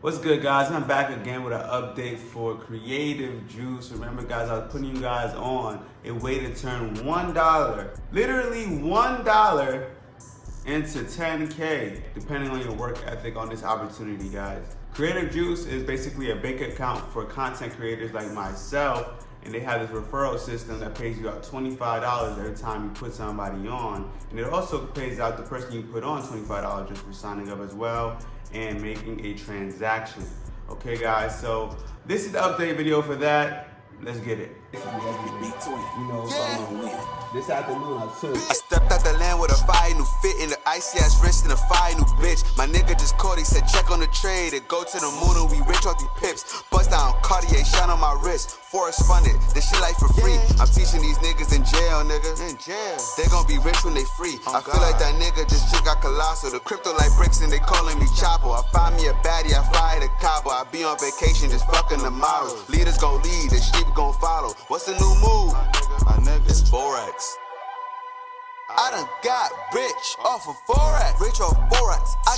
What's good, guys? I'm back again with an update for Creative Juice. Remember, guys, I was putting you guys on a way to turn $1, literally $1 into 10K, depending on your work ethic on this opportunity, guys. Creative Juice is basically a bank account for content creators like myself, and they have this referral system that pays you out $25 every time you put somebody on. And it also pays out the person you put on $25 just for signing up as well and making a transaction. Okay, guys, so this is the update video for that. Let's get it. This afternoon I stepped out the land with a fire new fit in the icy ass wrist and a fire new bitch. My nigga just called, he said check on the trade and go to the moon and we rich off these pips. Bust down Cartier, shine on my wrist. Forest funded, this shit like for free. I'm teaching these niggas in jail, nigga. In jail. They gon' be rich when they free. I feel like that nigga just got colossal. The crypto like bricks and they calling me Chapo. I find me a baddie, I fly to Cabo. I be on vacation, just fucking the model. Leaders gon' lead, the sheep gon' follow. What's the new move? My nigga, it's Forex. I done got rich off of Forex. Rich off Forex. I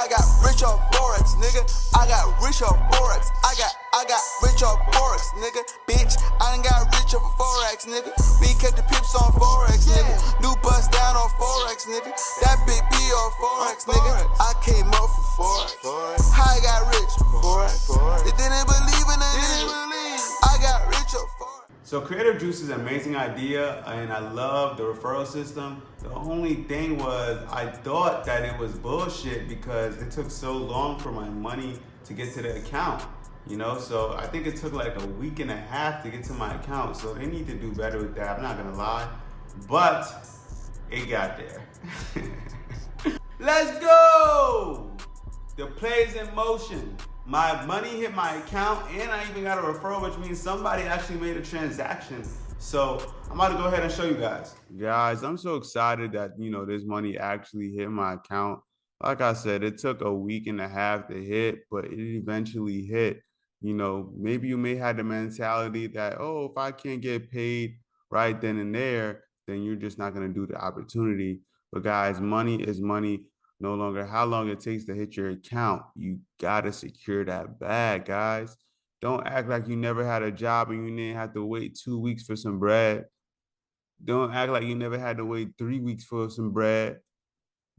got rich off Forex, nigga. I got rich off Forex. I got rich off Forex, nigga. Bitch, I done got rich off of Forex, nigga. We kept the pips on Forex, nigga. New bust down on Forex, nigga. That big B on Forex, nigga. I came up for Forex. How I got rich? Forex. They didn't believe in it. I got rich off Forex. So Creative Juice is an amazing idea, and I love the referral system. The only thing was I thought that it was bullshit because it took so long for my money to get to the account, you know? So I think it took like a week and a half to get to my account. So they need to do better with that, I'm not gonna lie. But it got there. Let's go! The play's in motion. My money hit my account and I even got a referral, which means somebody actually made a transaction. So I'm about to go ahead and show you guys. Guys, I'm so excited that, this money actually hit my account. Like I said, it took a week and a half to hit, but it eventually hit. Maybe you may have the mentality that, oh, if I can't get paid right then and there, then you're just not going to do the opportunity. But guys, money is money. No longer how long it takes to hit your account. You gotta secure that bag, guys. Don't act like you never had a job and you didn't have to wait 2 weeks for some bread. Don't act like you never had to wait 3 weeks for some bread.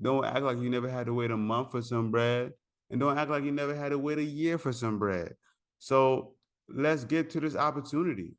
Don't act like you never had to wait a month for some bread. And don't act like you never had to wait a year for some bread. So let's get to this opportunity.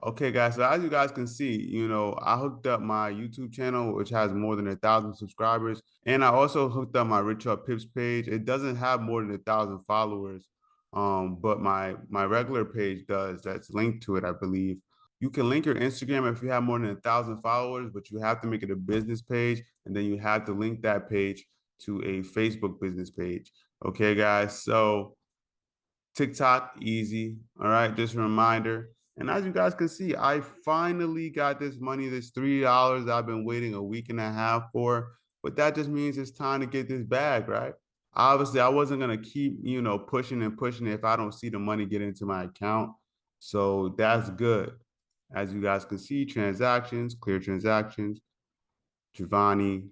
Okay, guys, so as you guys can see, I hooked up my YouTube channel, which has more than 1,000 subscribers. And I also hooked up my Rich Off Pips page. It doesn't have more than 1,000 followers, but my regular page does. That's linked to it, I believe. You can link your Instagram if you have more than 1,000 followers, but you have to make it a business page. And then you have to link that page to a Facebook business page. Okay, guys, so TikTok, easy. All right, just a reminder. And as you guys can see, I finally got this money, this $3 I've been waiting a week and a half for. But that just means it's time to get this bag, right? Obviously, I wasn't going to keep, pushing and pushing if I don't see the money get into my account. So that's good. As you guys can see, transactions, clear transactions, Giovanni,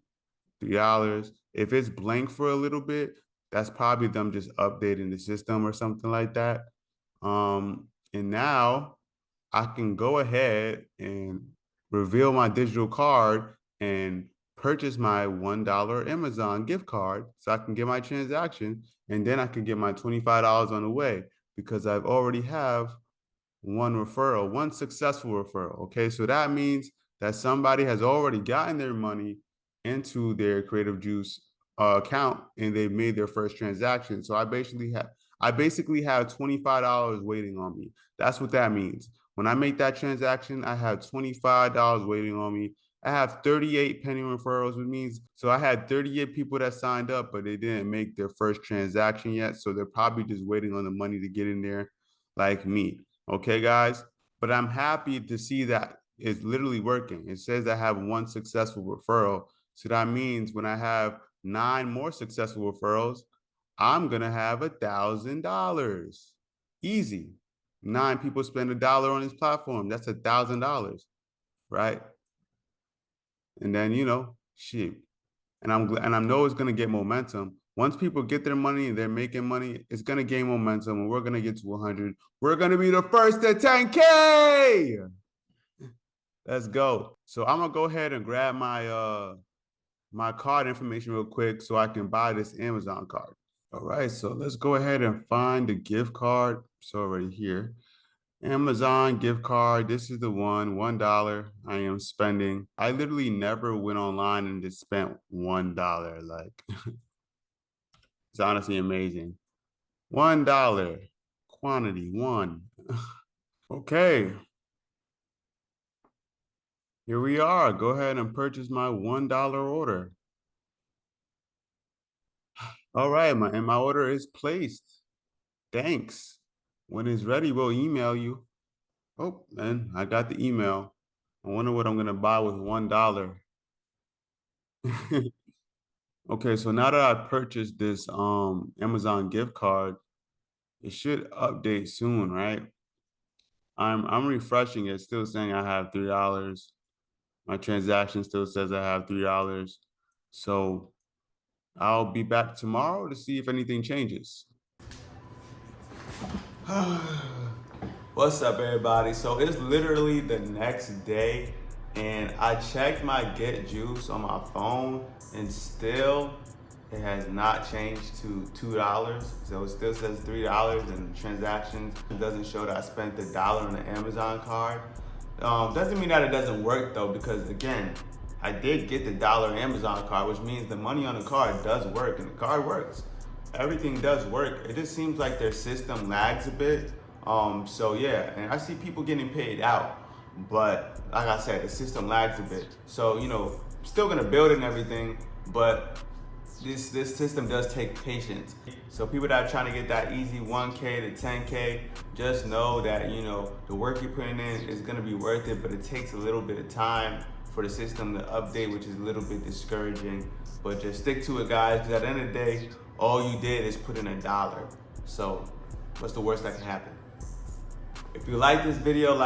$3. If it's blank for a little bit, that's probably them just updating the system or something like that. And now I can go ahead and reveal my digital card and purchase my $1 Amazon gift card so I can get my transaction, and then I can get my $25 on the way because I've already have one referral, one successful referral. Okay, so that means that somebody has already gotten their money into their Creative Juice account and they made their first transaction. So I basically have $25 waiting on me. That's what that means. When I make that transaction, I have $25 waiting on me. I have 38 pending referrals, which means so I had 38 people that signed up, but they didn't make their first transaction yet. So they're probably just waiting on the money to get in there, like me. Okay, guys. But I'm happy to see that it's literally working. It says I have one successful referral. So that means when I have 9 more successful referrals, I'm gonna have $1,000. Easy. 9 people spend $1 on this platform. That's $1,000, right? And then shit. And I know it's gonna get momentum Once people get their money and they're making money, it's gonna gain momentum, and we're gonna get to 100. We're gonna be the first to 10K. Let's go. So I'm gonna go ahead and grab my card information real quick so I can buy this Amazon card. All right, so let's go ahead and find the gift card. So right here, Amazon gift card. This is the one, $1 I am spending. I literally never went online and just spent $1. Like, it's honestly amazing. $1, quantity, one. Okay. Here we are. Go ahead and purchase my $1 order. All right, and my order is placed. Thanks. When it's ready, we'll email you. Oh, and I got the email. I wonder what I'm gonna buy with $1. Okay, so now that I purchased this Amazon gift card, it should update soon, right? I'm refreshing it, still saying I have $3. My transaction still says I have $3. So I'll be back tomorrow to see if anything changes. What's up, everybody? So it's literally the next day, and I checked my Get Juice on my phone, and still it has not changed to $2. So it still says $3, and the transactions doesn't show that I spent the dollar on the Amazon card. Doesn't mean that it doesn't work though, because again, I did get the dollar Amazon card, which means the money on the card does work, and the card works. Everything does work. It just seems like their system lags a bit. So yeah, and I see people getting paid out, but like I said, the system lags a bit. So, you know, still gonna build it and everything, but this system does take patience. So people that are trying to get that easy 1K to 10K, just know that, you know, the work you're putting in is gonna be worth it, but it takes a little bit of time for the system to update, which is a little bit discouraging. But just stick to it, guys, because at the end of the day, all you did is put in $1. So what's the worst that can happen? If you like this video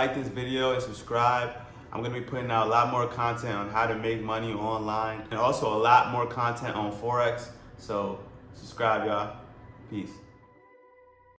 and subscribe. I'm gonna be putting out a lot more content on how to make money online, and also a lot more content on Forex. So subscribe, y'all. Peace.